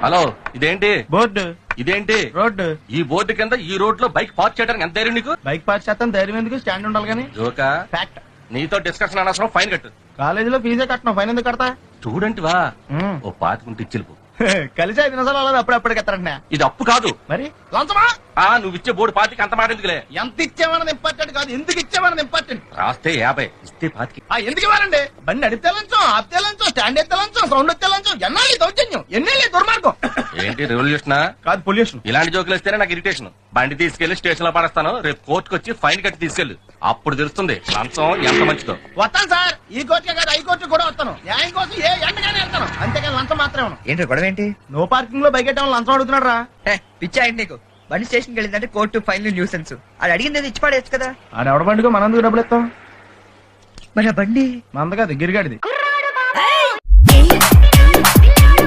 Hello, ఇదేంటి board, ఇదేంటి road. ఈ బోర్డు కింద ఈ రోడ్ లో బైక్ పార్క్ చేయడానికి ఎంత ధైర్యం నీకు? బైక్ పార్క్ చేస్తాను, ధైర్యం ఎందుకు? స్టాండ్ ఉండాలి కానీ. జోకా? ఫ్యాక్ట్. నీతో డిస్కషన్ అనవసరం, ఫైన్ కట్టు. కాలేజీలో ఫీజే కట్టను, ఫైన్ ఎందుకు కడతా? స్టూడెంట్ వా? ఓ పాతికుంటే ఇచ్చిల్పు. కలిసి 5 నిమిషాలు అలా అప్పుడప్పుడు ఎత్తారంట. ఇది అప్పు కాదు. మరి లంచమా? నువ్వు ఇచ్చే బోర్డు పాతికి అంత మాట ఎందుకులే. ఎంత ఇచ్చామన్నది ఇంపార్టెంట్ కాదు, ఎందుకు ఇచ్చామన్నది ఇంపార్టెంట్. రాస్తే 50, ఇస్తే పాతికి. ఎందుకు ఇవ్వాలండి? బండి నడిపితే లంచం, ఆపితే లంచం, స్టాండ్ ఎత్తే లంచం, సౌండ్ ఎత్తే లంచం. ఎన్నాళ్ళు ఈ దౌర్జన్యం, ఎన్నేళ్ళు దుర్మార్గం. ఏంటి రెవల్యూషనా? కాదు, పొల్యూషన్. ఇలాంటి జోకులు వస్తేనే నాకు ఇరిటేషన్. బండి తీసుకెళ్లి స్టేషన్ లో పడేస్తాను, రేపు కోర్టుకు వచ్చి ఫైన్ కట్టి తీసుకెళ్లు. అప్పుడు తెలుస్తుంది లంచం ఎంత మంచిదో. వస్తాను సార్, ఈ కోర్టుకే కాదు హైకోర్టు కూడా వస్తాను. న్యాయం కోసం ఏ ఎండగానే వెళ్తాను, అంతేకాని లంచం మాత్రమే. ఏంటి గొడవ ఏంటి? నో పార్కింగ్ లో బైక్ ఎట్టడం లంచం అడుగుతున్నాడు రా. పిచ్చా ఏంటి నీకు? బండి స్టేషన్ కి వెళ్ళిందంటే కోర్టు, ఫైన్లు, న్యూసెన్స్. అది అడిగింది ఇచ్చి పడేయచ్చు కదా. ఆడ ఎవడ బండికో మనందుకు డబ్బులు ఇస్తాం. మరి ఆ బండి మంద కాదు, గిరిగాడిది.